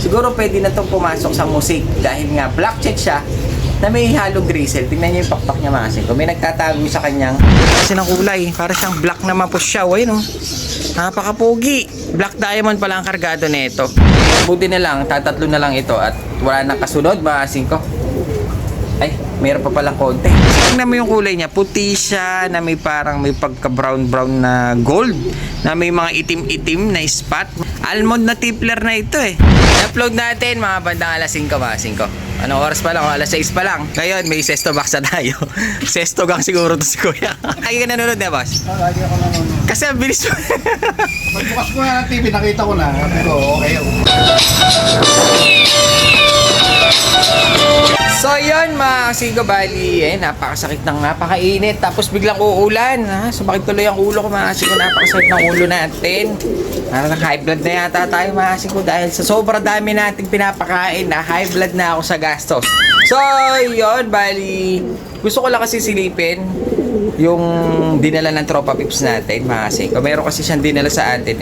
siguro pwede na itong pumasok sa musik dahil nga black check siya na may halong grizzle. Tingnan niyo yung pakpak niya mga singko. May nagtatago sa kanyang kasi ng kulay. Para siyang black na mapusyaw. Ayun, oh. Napakapogi. Black diamond pala ang kargado nito. Buti na lang, tatatlo na lang ito at wala nang kasunod mga singko. Ay, mayroon pa palang konti. Tingnan mo yung kulay niya. Puti siya na may parang may pagka brown na gold. Na may mga itim-itim na spot. Almond na tipler na ito eh. I-upload natin mga bandang alas 5 mga 5. Anong oras pa lang? O, alas 6 pa lang. Ngayon, may sesto box na tayo. Sesto gang siguro to si Kuya. Lagi ka nanonood na, boss? Lagi ako nanonood. Kasi ang bilis mo. Pagbukas ko na ng TV, nakita ko na. Sabi ko, okay. So yun mga Sigo Bali, napakasakit ng napakainit. Tapos biglang uulan. Sumakit tuloy ang ulo ko mga Sigo. Napakasakit ng ulo natin. Parang high blood na yata tayo mga Sigo. Dahil sa sobrang dami nating pinapakain na high blood na ako sa gastos. So yun Bali, gusto ko lang kasi silipin yung dinala ng tropa pips natin mga Sigo. Meron kasi siyang dinala sa atin.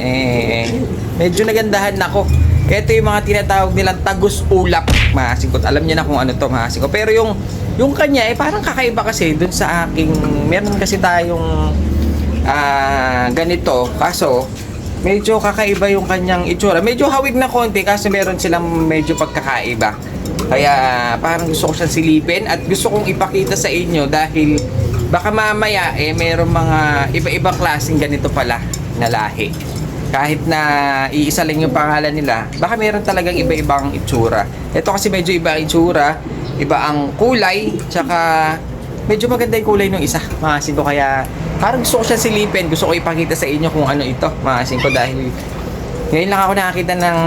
Medyo nagandahan ako. Ito yung mga tinatawag nilang tagus ulap mga singkot. Alam niyo na kung ano to mga singkot. Pero yung kanya parang kakaiba kasi dun sa aking, meron kasi tayong ganito. Kaso medyo kakaiba yung kanyang itsura. Medyo hawig na konti kasi meron silang medyo pagkakaiba. Kaya parang gusto ko siyang silipin at gusto kong ipakita sa inyo dahil baka mamaya meron mga iba-ibang klaseng ganito pala na lahi. Kahit na iisa lang yung pangalan nila, baka meron talagang iba-ibang itsura. Ito kasi medyo iba ang itsura, iba ang kulay, tsaka medyo maganda yung kulay ng isa, mga singko. Kaya parang gusto ko siya silipin, gusto ko ipakita sa inyo kung ano ito, mga singko. Dahil ngayon lang ako nakakita ng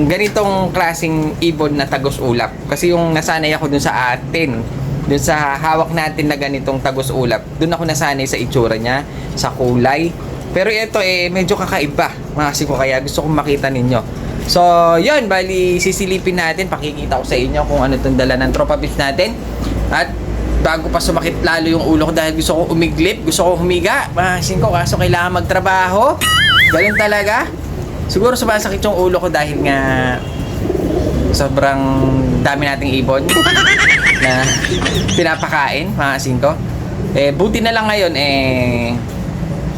ganitong klaseng ibon na tagus ulap. Kasi yung nasanay ako dun sa atin, dun sa hawak natin na ganitong tagus ulap, dun ako nasanay sa itsura niya, sa kulay. Pero ito medyo kakaiba mga singko, kaya gusto kong makita ninyo. So yun, bali sisilipin natin, pakikita ko sa inyo kung ano itong dala ng tropa pips natin. At bago pa sumakit lalo yung ulo ko dahil gusto kong umiglip, gusto kong humiga mga singko, kaso kailangan magtrabaho. Ganun talaga. Siguro sumasakit yung ulo ko dahil nga sobrang dami nating ibon na pinapakain mga singko. Buti na lang ngayon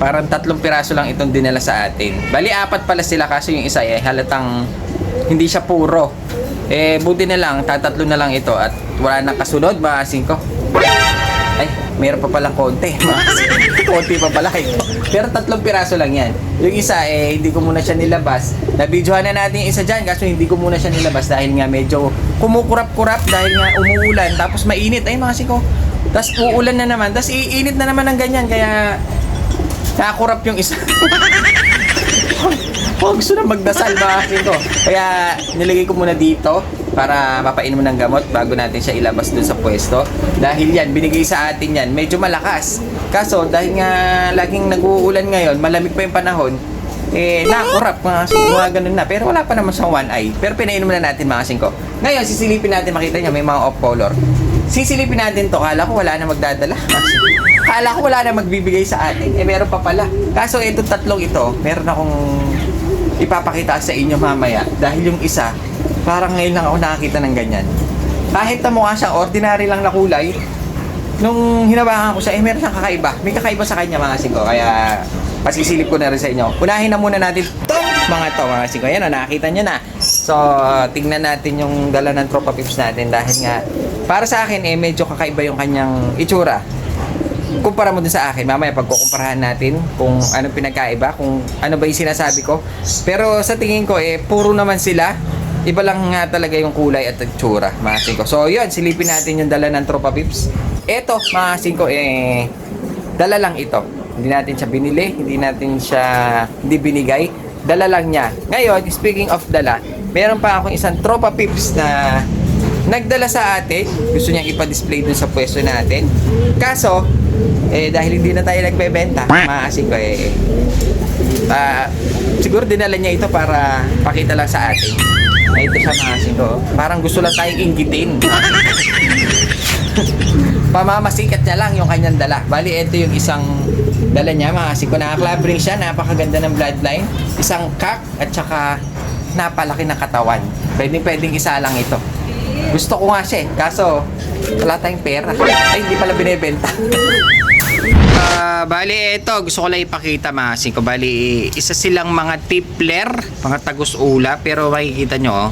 parang 3 piraso lang itong dinala sa atin. Bali 4 pala sila kasi yung isa halatang hindi siya puro. Buti na lang, tatatlo na lang ito at wala nang kasunod mga singko. Ay, mayroon pa palang konti. Konti pa pala ito. Pero 3 piraso lang yan. Yung isa hindi ko muna siya nilabas. Nabidyohan na natin yung isa dyan kaso hindi ko muna siya nilabas dahil nga medyo kumukurap-kurap dahil nga umuulan tapos mainit. Ay mga singko. Tapos uulan na naman. Tapos iinit na naman ng ganyan kaya nakakurap yung isa. Gusto na magdasal ba ito. Kaya nilagay ko muna dito para mapainom ng gamot bago natin siya ilabas dun sa pwesto. Dahil yan, binigay sa atin yan. Medyo malakas. Kaso dahil nga laging nag-uulan ngayon, malamig pa yung panahon, nakurap mga ganun na. Pero wala pa naman siyang one eye. Pero pinainom na natin mga singko. Ngayon, sisilipin natin, makita nyo may mga off color. Sisilipin natin to. Kala ko wala na magdadala. Kala ko wala na magbibigay sa atin. Meron pa pala. Kaso itong 3 ito, meron akong ipapakita sa inyo mamaya. Dahil yung isa, parang ngayon lang ako nakakita ng ganyan. Kahit na mukha siyang ordinary lang na kulay, nung hinawakan ko siya, meron siyang kakaiba. May kakaiba sa kanya mga singko. Kaya pasisilip ko na rin sa inyo. Unahin na muna natin mga singko. Ayan, nakakita nyo na. So, tingnan natin yung dala ng tropa pips natin. Dahil nga, para sa akin, medyo kakaiba yung kanyang itsura. Kumpara mo din sa akin, mamaya pagkukumparahan natin kung ano pinagkaiba, kung ano ba yung sinasabi ko. Pero sa tingin ko puro naman sila. Iba lang nga talaga yung kulay at itsura, mga singko. So yun, silipin natin yung dala ng tropa pips. Eto, mga singko, dala lang ito. Hindi natin siya binili, hindi binigay. Dala lang niya. Ngayon, speaking of dala, meron pa akong isang tropa pips na nagdala sa atin. Gusto niyang ipa-display dun sa pwesto natin. Kaso, dahil hindi na tayo nagbebenta, maasin ko siguro dinala niya ito para pakita lang sa atin. Ito siya maasin ko. Parang gusto lang tayong inggitin. Pamamasikat niya lang yung kanyang dala. Bali, ito yung isang dala niya, maasin ko. Naka-club ring siya, napakaganda ng bloodline. Isang cock at saka napalaki na katawan. Pwedeng isa lang ito. Gusto ko nga siya eh, kaso wala tayong pera. Ay, hindi pala binebenta. Bali, ito, gusto ko lang ipakita mga singko. Bali, isa silang mga tipler, mga tagus-ula, pero makikita nyo, oh.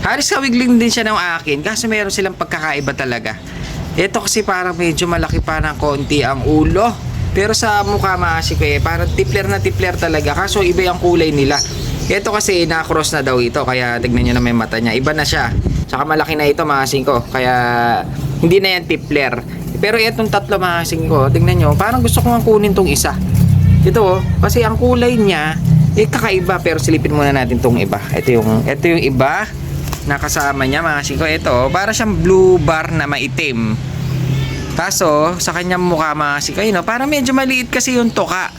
Halos kawigling din siya ng akin, kaso meron silang pagkakaiba talaga. Ito kasi parang medyo malaki pa ng konti ang ulo. Pero sa mukha mga singko, parang tipler na tipler talaga, kaso iba yung kulay nila. Ito kasi na-cross na daw ito, kaya tignan nyo na may mata niya. Iba na siya. Saka malaki na ito mga singko, kaya hindi na yan tipler. Pero itong tatlo mga singko, tingnan nyo, parang gusto ko nga kunin tong isa. Ito, kasi ang kulay niya, kakaiba, pero silipin muna natin tong iba. Ito yung iba na kasama niya mga singko. Ito, para siyang blue bar na maitim. Kaso, sa kanyang mukha mga singko, parang medyo maliit kasi yung tuka.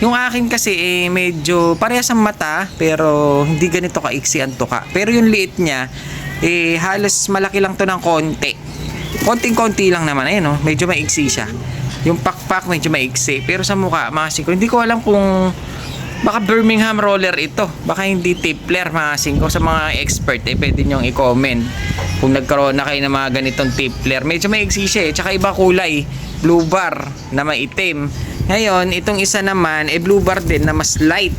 Yung akin kasi, medyo parehas ang mata, pero hindi ganito kaiksi ang tuka. Pero yung liit niya, halos malaki lang to ng konti. Konting-konti lang naman, ayun, medyo maiksi siya. Yung pakpak medyo maiksi, pero sa mukha, mga singko, hindi ko alam kung baka Birmingham roller ito, baka hindi tipler mga singko. Sa mga expert, pwede nyong i-comment kung nagkaroon na kayo ng mga ganitong tipler. Medyo maiksi siya tsaka iba kulay, blue bar na maitim. Ngayon, itong isa naman, blue bar din na mas light.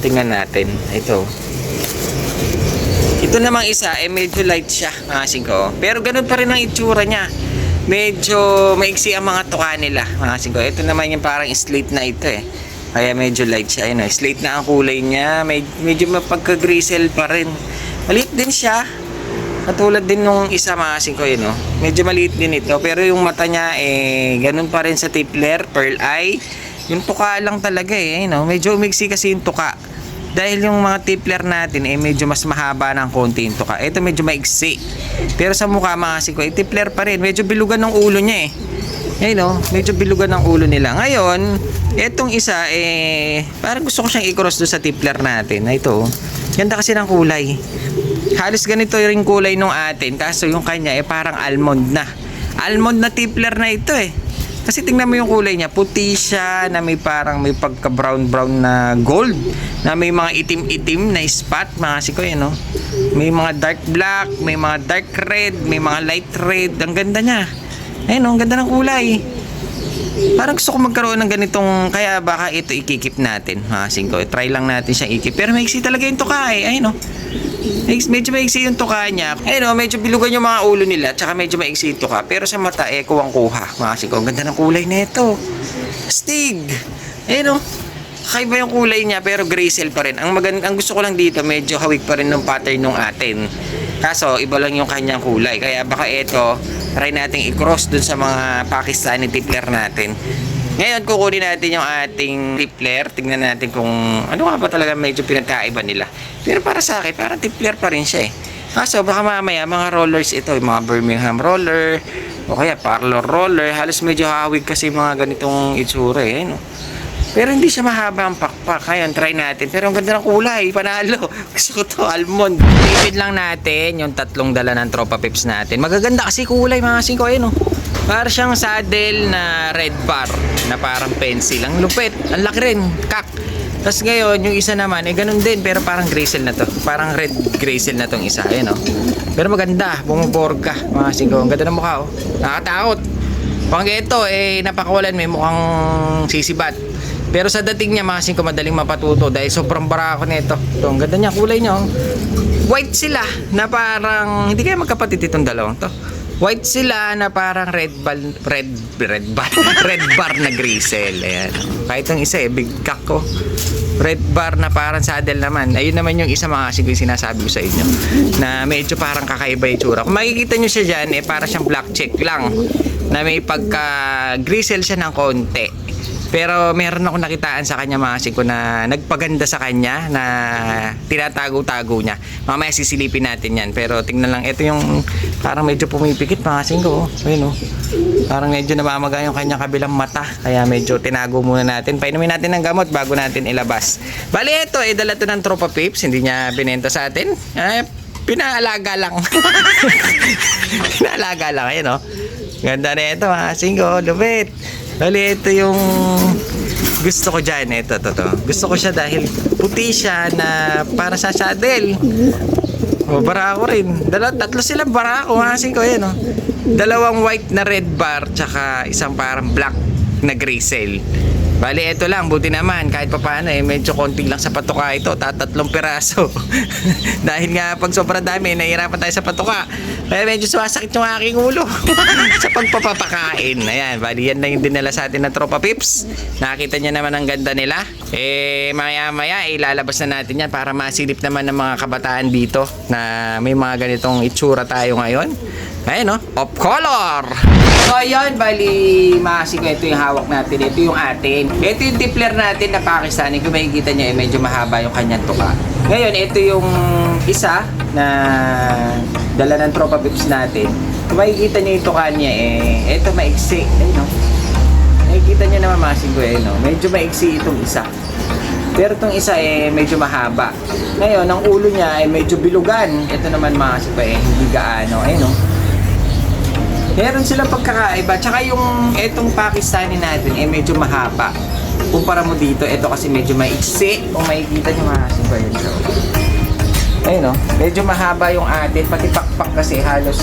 Tingnan natin, ito namang isa, medyo light siya, mga singko. Pero ganun pa rin ang itsura niya. Medyo maiksi ang mga tuka nila, mga singko. Ito naman yung parang slate na ito Kaya medyo light siya. Slate na ang kulay niya. Medyo mapagka-grisel pa rin. Maliit din siya. Katulad din nung isa mga singko Medyo maliit din ito. Pero yung mata niya, ganun pa rin sa tipler, pearl eye. Yung tuka lang talaga Medyo umiksi kasi yung tuka. Dahil yung mga tipler natin medyo mas mahaba ng konti yung tuka. Ito medyo maiksi. Pero sa mukha mga singko, tipler pa rin. Medyo bilugan ng ulo niya medyo bilugan ng ulo nila. Ngayon, etong isa parang gusto ko siyang i-cross doon sa tipler natin. Ito, ganda kasi ng kulay. Halos ganito yung kulay nung atin, kaso yung kanya parang almond na. Almond na tipler na ito Kasi tingnan mo yung kulay niya, puti siya na may parang may pagka brown na gold, na may mga itim-itim na spot mga sikoy May mga dark black, may mga dark red, may mga light red. Ang ganda niya. Ang ganda ng kulay. Parang gusto ko magkaroon ng ganitong, kaya baka ito ikikip natin mga singko. Try lang natin siyang ikip. Pero maiksi talaga yung tuka medyo maiksi yung tuka niya. Medyo bilugan yung mga ulo nila, tsaka medyo maiksi yung tuka. Pero sa mata kuwang-kuha mga singko. Ang ganda ng kulay nito. Stig. Kakaiba yung kulay niya, pero grisel pa rin. Ang gusto ko lang dito, medyo hawig pa rin ng pattern nung atin. Kaso iba lang yung kanyang kulay. Kaya baka ito try nating i-cross dun sa mga Pakistani tipler natin. Ngayon kukunin natin yung ating tipler. Tingnan natin kung ano nga ba talaga medyo pinagkaiba nila. Pero para sa akin parang tipler pa rin siya Kaso baka mamaya mga rollers ito, yung mga Birmingham roller o kaya parlor roller. Halos medyo hawig kasi mga ganitong itsura Pero hindi siya mahaba ang pakpak. Ngayon, try natin. Pero ang ganda ng kulay. Panalo. Gusto ko to, almond. David lang natin yung tatlong dala ng Tropa Pips natin. Magaganda kasi kulay mga singko. Para siyang saddle na red bar na parang pencil. Ang lupit. Ang laki rin. Kak. Tapos ngayon, yung isa naman, ganun din. Pero parang grizzle na to. Parang red grizzle na tong isa. Pero maganda. Bumuborga mga singko. Ang ganda ng mukha. Nakakatakot. Pag ito, napakawalan. May mukhang sisibat. Pero sa dating niya, mga singko, madaling mapatuto dahil sobrang barako nito. Ang ganda niya, kulay niya. White sila na parang, hindi kaya magkapatid itong dalawang to. White sila na parang red bar na grizzle. Ayan. Kahit yung isa big cock ko. Red bar na parang saddle naman. Ayun naman yung isa mga singko yung sinasabi ko sa inyo. Na medyo parang kakaiba yung tsura. Kung makikita nyo siya dyan, parang siyang black check lang. Na may pagka grizzle siya ng konti. Pero meron ako nakitaan sa kanya mga singko na nagpaganda sa kanya na tinatago-tago niya. Mamaya sisilipin natin yan. Pero tingnan lang, ito yung parang medyo pumipikit mga singko. Parang medyo namamaga yung kanyang kabilang mata. Kaya medyo tinago muna natin. Painumin natin ng gamot bago natin ilabas. Bali ito, dala to ng Tropa Pips. Hindi niya binenta sa atin. Pinaalaga lang. Pinaalaga lang, Ganda na ito mga singko. Lupit. Bali, ito yung gusto ko dyan, ito. Gusto ko siya dahil puti siya na para sa saddle. O, barako rin. Tatlo silang barako. Hasin ko yan, oh. Dalawang white na red bar, tsaka isang parang black na grisel. Bali, ito lang. Buti naman. Kahit pa paano, medyo konting lang sa patuka ito. 3 piraso. Dahil nga, pag sobrang dami, nahihirapan tayo sa patuka. Kaya medyo sumasakit yung aking ulo sa pagpapapakain. Ayan, bali, yan na yung dinala sa atin ng Tropa Pips. Nakita niya naman ang ganda nila. Maya-maya, ilalabas na natin yan para masilip naman ng mga kabataan dito na may mga ganitong itsura tayo ngayon. Ayan, no? Of color! So, ayun, bali, makasiko, ito yung hawak natin. Ito yung atin. Ito yung tippler natin na Pakistani. Kung makikita nyo, medyo mahaba yung kanyang tuka. Ngayon, ito yung isa na dala ng Tropa Pips natin. Kung makikita nyo yung tuka niya, ito maiksi. Ayun, no? Nakikita nyo naman, makasiko, no? Medyo maiksi itong isa. Pero itong isa, medyo mahaba. Ngayon, ang ulo niya, medyo bilugan. Ito naman, makasiko, hindi gaano. Ayun, no? Meron silang pagkakaiba. Tsaka yung etong Pakistani natin medyo mahaba. Kumpara mo dito, ito kasi medyo maiksi. Kung makikita nyo mahasin ko yun. So, ayun, no? Medyo mahaba yung atin. Pati pakpak kasi halos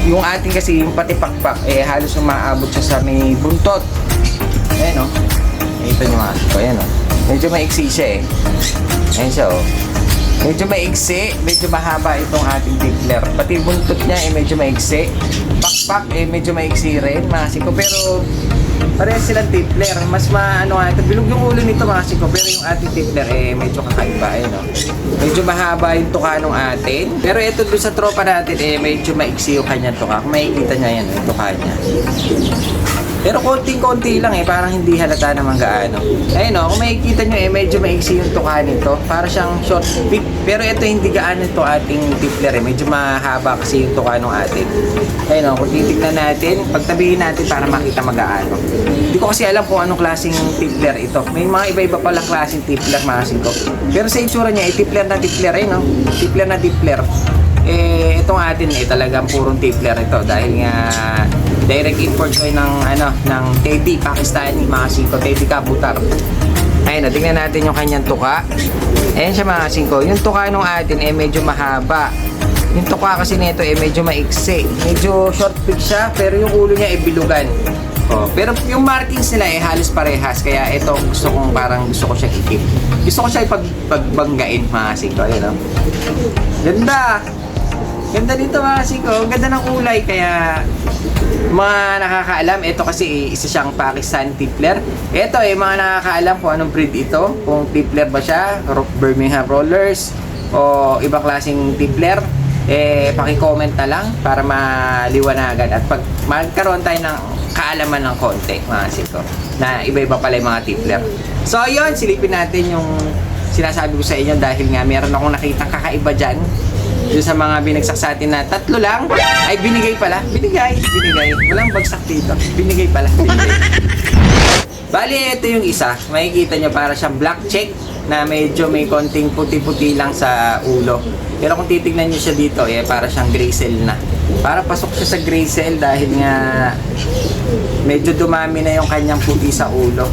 yung atin kasi yung pati pakpak halos umaabot siya sa may buntot. Ayun, no? Ito nyo mahasin ko. Ayun, no? Medyo maiksi siya Ayun siya, oh. Medyo maiksi, medyo mahaba itong ating tippler. Pati buntot niya medyo maiksi. Pakpak medyo maiksi rin, masiko. Pero parehas silang tippler. Mas maano nga ito. Bilog yung ulo nito, masiko. Pero yung ating tippler medyo kakaiba, no? Medyo mahaba yung tuka ng atin. Pero ito doon sa tropa natin medyo maiksi yung kanyang tuka. Kung makikita niya yan, yung tuka niya. Pero konting-konti lang parang hindi halata naman gaano. Ayun, no, kung makikita nyo medyo maiksi yung tuka nito. Para siyang short tip. Pero ito hindi gaano ito ating tippler medyo mahaba kasi yung tuka ng atin. Ayun, no, kung titignan natin, pagtabihin natin para makita magaano. Hindi ko kasi alam kung anong klaseng tippler ito. May mga iba-iba pala klaseng tippler, makasin ko. Pero sa itsura niya, tippler na tippler, no? Tippler na tippler. Itong atin talagang purong tippler ito dahil nga direct import ko ng Teddy Pakistani, mga singko, Teddy Kabutar. Ayun, tingnan natin yung kanyang tuka. Ayan siya, mga singko. Yung tuka nung atin medyo mahaba. Yung tuka kasi nito medyo maiksi. Medyo short pick siya, pero yung ulo niya bilugan. Pero yung markings nila halos parehas. Kaya ito gusto ko siya i-keep. Gusto ko siya ipagbanggain, mga singko. Ayun, no? Ganda! Ganda dito, mga singko. Ganda ng kulay, kaya mga nakakaalam, ito kasi isa siyang Pakistan tippler. Ito mga nakakaalam kung anong breed ito, kung tippler ba siya, Birmingham Rollers o ibang klaseng tippler, paki-comment na lang para maliwanagan at pag magkaroon tayo ng kaalaman ng konti, mga singko, na iba-iba pala yung mga tippler. So ayun, silipin natin yung sinasabi ko sa inyo dahil nga meron akong nakitang kakaiba dyan. Yung sa mga binagsak sa atin na 3 lang, ay binigay pala. Binigay. Walang bagsak dito. Binigay pala. Bali, ito yung isa. Makikita nyo para siyang black check na medyo may konting puti-puti lang sa ulo. Pero kung titignan nyo siya dito, para siyang grisel na. Para pasok siya sa grisel dahil nga medyo dumami na yung kanyang puti sa ulo.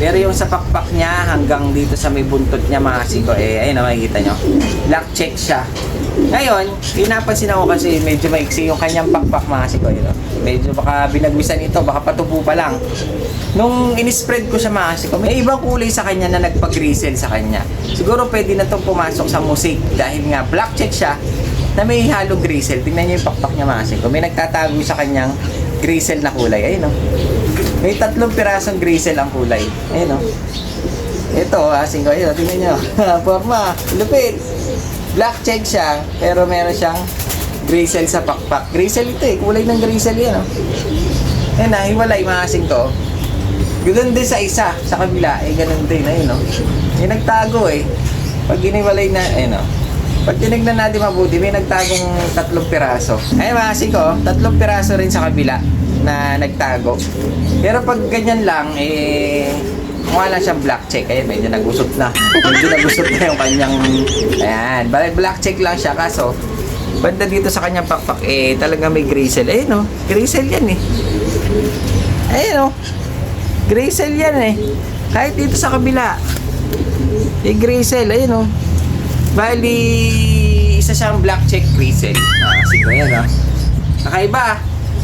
Pero yung sa pakpak niya hanggang dito sa may buntot niya, mga siko, ayun na, makikita nyo. Black check siya. Ngayon, pinapansin ako kasi medyo maiksi yung kanyang pakpak, mga siko. Medyo baka binagwisan ito, baka patubo pa lang. Nung in-spread ko siya, mga siko, may ibang kulay sa kanya na nagpag-grisel sa kanya. Siguro pwede na itong pumasok sa musik dahil nga black check siya na may halong grisel. Tingnan nyo yung pakpak niya, mga siko. May nagtatago sa kanyang grisel na kulay. Ayun, no? May 3 pirasong grisel ang kulay. Ayun, no? Ito, asing ko. Ayun, tingnan nyo. Forma, lupit. Black check siya, pero meron siyang grisel sa pakpak. Grisel ito kulay ng grisel yan, no? Ayun na, hiwalay, mga asing to. Ganun din sa isa, sa kabila, ganun din. Ayun, no? May nagtago, Pag giniwalay na, ayun, no? Pag tinignan natin mabuti, may nagtagong 3 piraso. Ayun, mga asing ko, 3 piraso rin sa kabila na nagtago. Pero pag ganyan lang, mukha lang siyang black check. Ayun, medyo nagusot na. Medyo nagusot na yung kanyang, ayan, black check lang siya. Kaso, banda dito sa kanyang pakpak, talaga may grisel. Ayun, no? Grisel yan, Ayun, no? Grisel yan, Kahit dito sa kabila. Yung Grisel, ayun oh. Bali, isa siyang black check Grisel. Sige, ayan oh. Kakaiba ah.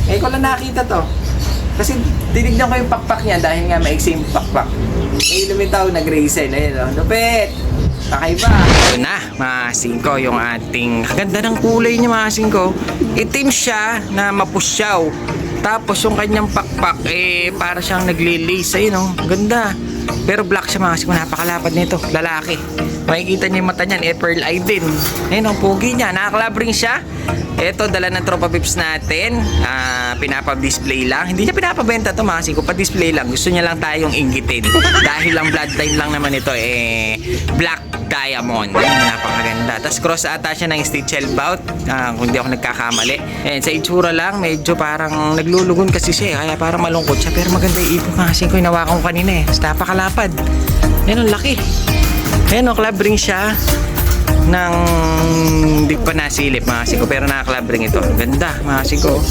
Eh, ko lang nakita to. Kasi tinignan ko yung pakpak niya dahil nga maiksi yung pakpak. May lumitaw na Grisel, ayun oh. Lupit! Kakaiba. Ito na, mga singko, yung ating ganda ng kulay niya, mga singko. Itim siya na mapusyaw. Tapos yung kanyang pakpak, eh, para siyang nagli-lace. Ayun oh, ganda. Pero black siya, mga singko, napakalapad nito, lalaki. Makikita niyo yung mata niyan, eh, pearl eye din. Ayun ang pogi niya, nakaklabring siya. Ito, dala ng Tropa Pips natin. Pinapa-display lang. Hindi niya pinapabenta to, mga singko, pa-display lang. Gusto niya lang tayong inggitin. Dahil lang bloodline lang naman ito, eh, black diamond. Napakaganda. Tapos cross ata siya ng stitch bout. Kung di ako nagkakamali. Sa itsura lang, medyo parang naglulugon kasi siya. Kaya parang malungkot siya. Pero maganda yung ipon, mga singko. Inawakan ko kanina eh. Tapos napakalapad. Ayan, ang laki. Ayan, club ring siya ng di pa nasilip, mga singko, pero naka-club ring ito. Ganda, mga singko.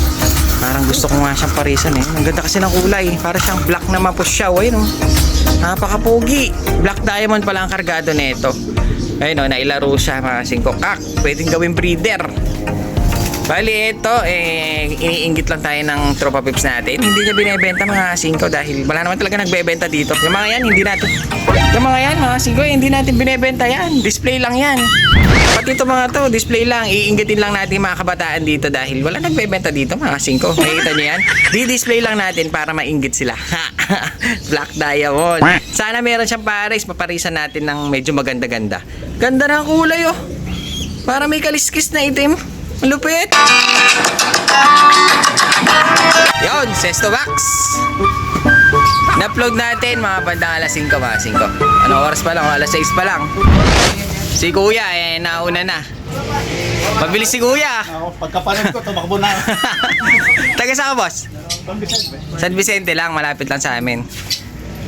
Parang gusto ko nga siyang parisan eh. Ang ganda kasi ng kulay. Para siyang black na mapusyaw. Ayun oh. Napakapogi. Black diamond pala ang kargado nito. Ayun oh, nailaro siya, mga singko. Kak, pwedeng gawing breeder. Bali, ito, iniinggit lang tayo ng Tropa Pips natin. Hindi niya binibenta, mga singko, dahil wala naman talaga nagbebenta dito. Yung mga yan, hindi natin. Yung mga yan, mga singko, hindi natin binibenta yan. Display lang yan. Pati ito mga to, display lang. Iinggitin lang natin mga kabataan dito dahil wala nagbebenta dito, mga singko. Nakikita niyo yan? Di-display lang natin para mainggit sila. Black diamond. Sana meron siyang pares. Paparisan natin ng medyo maganda-ganda. Ganda ng kulay, oh. Para may kaliskis na itim. Lupit! Yun, Sesto Box! Na-upload natin mga bandang alas 5, mga 5. Ano oras pa lang? Alas 6 pa lang. Si Kuya, nauna na. Mabilis si Kuya. Pagkapanan ko, tumakbo na. Taga saan ka, boss? San Vicente. San Vicente lang, malapit lang sa amin.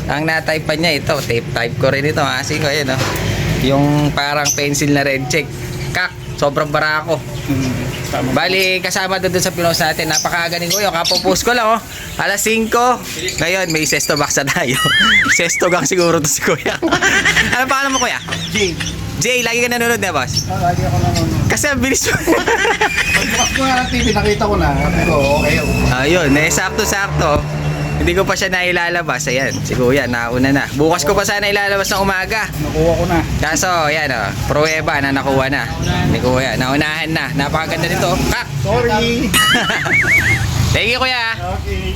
Ang na-type pa niya ito, type ko rin ito, mga 5. Ayun, oh. Yung parang pencil na red check. Kak, sobrang barako. Bali, kasama doon sa pinost natin. Napakagaling ko yun. Kapopost ko lang, oh. Alas 5. Ngayon, may Sesto Box na tayo. Sesto gang siguro to si Kuya. Ano pangalan mo, Kuya? Jay. Jay, lagi ka nanonood na, boss? Lagi ako nanonood. Kasi ang bilis mo. Pagbukas ko nga ng TV, nakita ko na. Sabi ko, okay. Ayun, sakto-sakto. Hindi ko pa siya nailalabas. Ayan, si Kuya, nauna na. Bukas ko pa sana ilalabas ng umaga. Nakuha ko na. Kaso, yan o, pruweba na nakuha na. Ni Kuya, naunahan na. Napakaganda nito. Kak! Sorry. Thank you, Kuya. Okay.